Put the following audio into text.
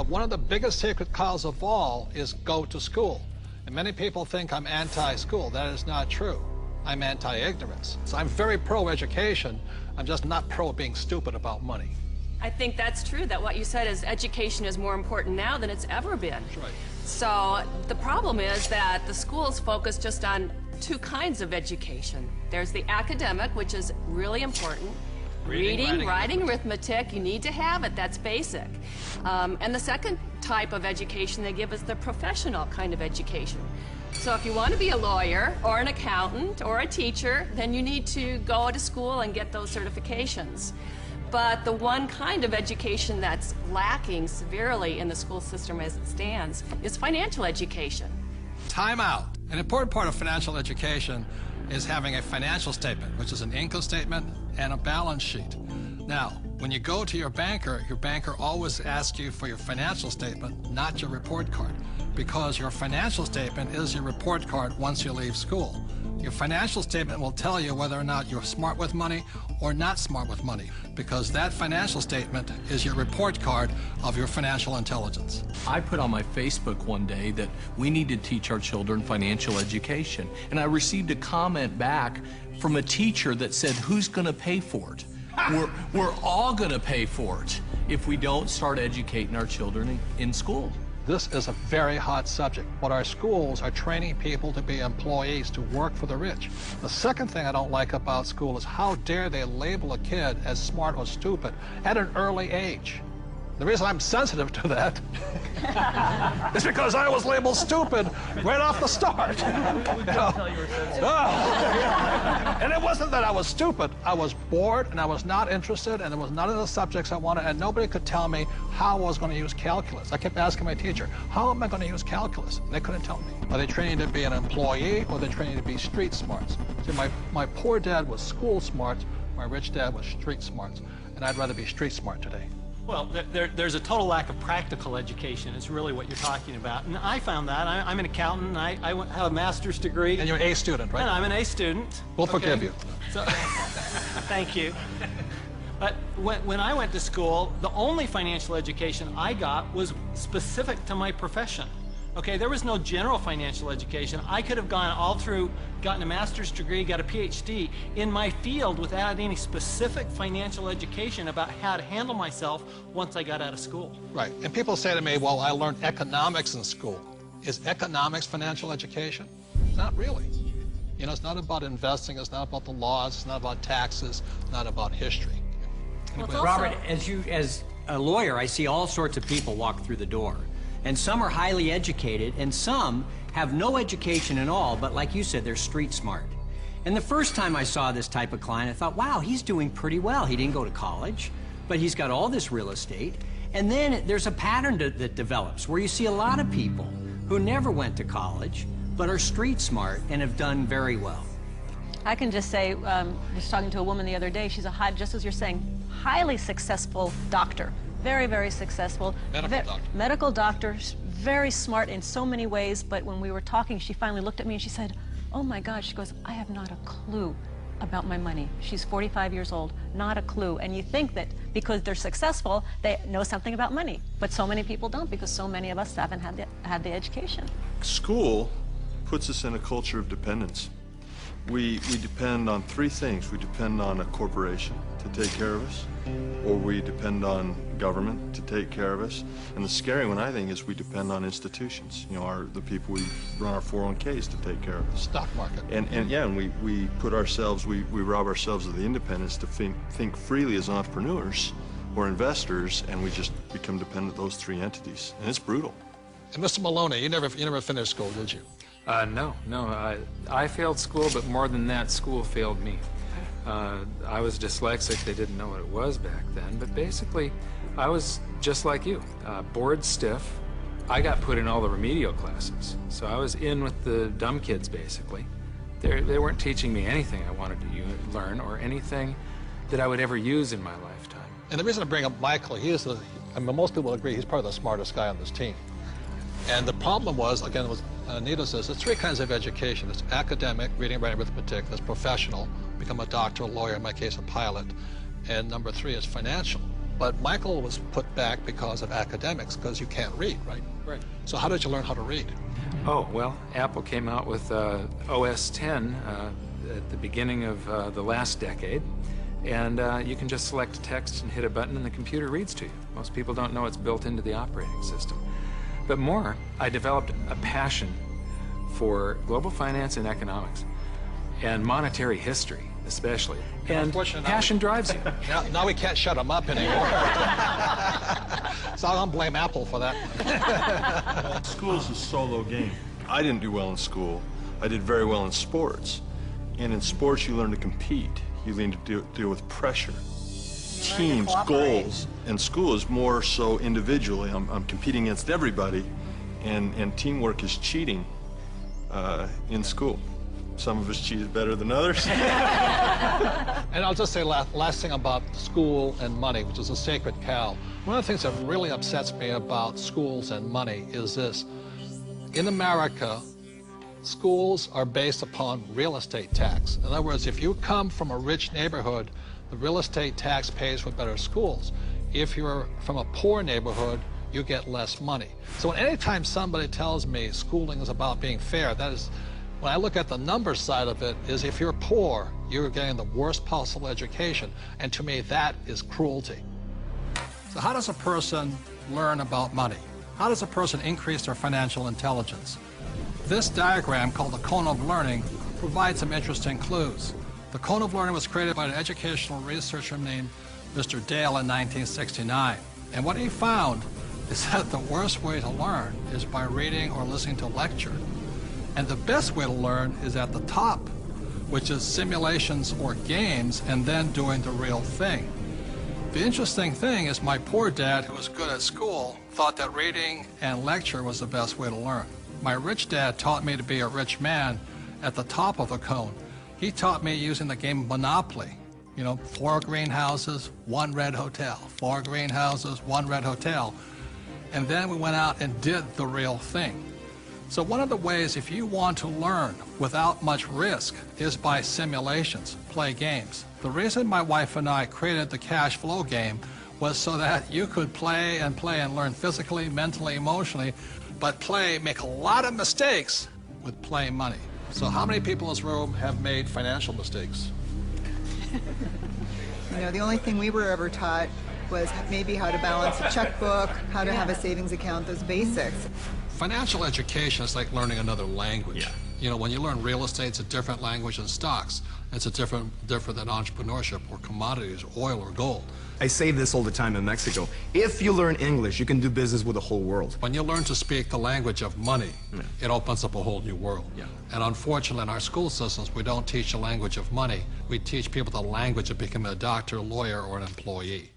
one of the biggest sacred cows of all is go to school. And many people think I'm anti-school. That is not true. I'm anti-ignorance. So I'm very pro-education. I'm just not pro being stupid about money. I think that's true, that what you said is education is more important now than it's ever been. That's right. So the problem is that the schools focus just on two kinds of education. There's the academic, which is really important. Reading, writing, arithmetic, you need to have it, that's basic. And the second type of education they give is the professional kind of education. So if you want to be a lawyer or an accountant or a teacher, then you need to go to school and get those certifications. But the one kind of education that's lacking severely in the school system as it stands is financial education. Time out. An important part of financial education is having a financial statement, which is an income statement and a balance sheet. Now, when you go to your banker always asks you for your financial statement, not your report card, because your financial statement is your report card once you leave school. Your financial statement will tell you whether or not you're smart with money or not smart with money, because that financial statement is your report card of your financial intelligence. I put on my Facebook one day that we need to teach our children financial education, and I received a comment back from a teacher that said, who's going to pay for it? We're all going to pay for it if we don't start educating our children in school. This is a very hot subject, but our schools are training people to be employees, to work for the rich. The second thing I don't like about school is how dare they label a kid as smart or stupid at an early age. The reason I'm sensitive to that is because I was labeled stupid right off the start. And it wasn't that I was stupid. I was bored, and I was not interested, and there was none of the subjects I wanted, and nobody could tell me how I was going to use calculus. I kept asking my teacher, how am I going to use calculus? And they couldn't tell me. Are they training to be an employee, or are they training to be street smarts? See, my poor dad was school smart, my rich dad was street smarts, and I'd rather be street smart today. Well, there's a total lack of practical education is really what you're talking about. And I found that. I'm an accountant, and I have a master's degree. And you're an A student, right? And I'm an A student. We'll forgive you. So, thank you. But when I went to school, the only financial education I got was specific to my profession. Okay, there was no general financial education. I could have gone all through, gotten a master's degree, got a PhD in my field without any specific financial education about how to handle myself once I got out of school. Right, and people say to me, well, I learned economics in school. Is economics financial education? Not really. You know, it's not about investing, it's not about the laws, it's not about taxes, it's not about history. Well, Robert, as a lawyer, I see all sorts of people walk through the door. And some are highly educated, and some have no education at all, but like you said, they're street smart. And the first time I saw this type of client, I thought, wow, he's doing pretty well. He didn't go to college, but he's got all this real estate. And then there's a pattern that develops where you see a lot of people who never went to college, but are street smart and have done very well. I can just say, I was talking to a woman the other day, she's a just as you're saying, highly successful doctor. Very, very successful. Medical doctor, very smart in so many ways, but when we were talking, she finally looked at me and she said, oh my God, she goes, I have not a clue about my money. She's 45 years old, not a clue. And you think that because they're successful, they know something about money. But so many people don't, because so many of us haven't had the education. School puts us in a culture of dependence. We depend on three things. We depend on a corporation to take care of us, or we depend on government to take care of us. And the scary one, I think, is we depend on institutions. You know, the people we run our 401ks to take care of us. Stock market. And we put ourselves, we rob ourselves of the independence to think freely as entrepreneurs or investors, and we just become dependent on those three entities. And it's brutal. And Mr. Maloney, you never finished school, did you? No. I failed school, but more than that, school failed me. I was dyslexic. They didn't know what it was back then, but basically, I was just like you, bored stiff. I got put in all the remedial classes, so I was in with the dumb kids, basically. They weren't teaching me anything I wanted to learn or anything that I would ever use in my lifetime. And the reason I bring up Michael, most people agree he's probably the smartest guy on this team. And the problem was, again, was Anita says, there's three kinds of education. There's academic, reading, writing, arithmetic. There's professional, become a doctor, a lawyer, in my case, a pilot. And number three is financial. But Michael was put back because of academics, because you can't read, right? Right. So how did you learn how to read? Oh, well, Apple came out with OS 10 at the beginning of the last decade, and you can just select text and hit a button and the computer reads to you. Most people don't know it's built into the operating system. But more, I developed a passion for global finance and economics, and monetary history especially. And passion drives you. Now we can't shut him up anymore. So I'm going to blame Apple for that. School's a solo game. I didn't do well in school. I did very well in sports. And in sports, you learn to compete. You learn to deal with pressure, teams, goals. And school is more so individually. I'm competing against everybody, and teamwork is cheating in school. Some of us cheated better than others. And I'll just say last thing about school and money, which is a sacred cow. One of the things that really upsets me about schools and money is this. In America, schools are based upon real estate tax. In other words, if you come from a rich neighborhood, the real estate tax pays for better schools. If you're from a poor neighborhood, you get less money. So anytime somebody tells me schooling is about being fair, that is, when I look at the numbers side of it, is if you're poor, you're getting the worst possible education. And to me, that is cruelty. So how does a person learn about money? How does a person increase their financial intelligence? This diagram, called the cone of learning, provides some interesting clues. The cone of learning was created by an educational researcher named Mr. Dale in 1969. And what he found is that the worst way to learn is by reading or listening to a lecture. And the best way to learn is at the top, which is simulations or games, and then doing the real thing. The interesting thing is my poor dad, who was good at school, thought that reading and lecture was the best way to learn. My rich dad taught me to be a rich man at the top of the cone. He taught me using the game Monopoly. You know, 4 greenhouses, 1 red hotel. 4 greenhouses, 1 red hotel. And then we went out and did the real thing. So one of the ways, if you want to learn without much risk, is by simulations, play games. The reason my wife and I created the cash flow game was so that you could play and learn physically, mentally, emotionally, but make a lot of mistakes with play money. So how many people in this room have made financial mistakes? You know, the only thing we were ever taught was maybe how to balance a checkbook, how to have a savings account, those basics. Financial education is like learning another language. Yeah. You know, when you learn real estate, it's a different language than stocks. It's a different than entrepreneurship or commodities, or oil or gold. I say this all the time in Mexico. If you learn English, you can do business with the whole world. When you learn to speak the language of money, it opens up a whole new world. Yeah. And unfortunately, in our school systems, we don't teach the language of money. We teach people the language of becoming a doctor, lawyer, or an employee.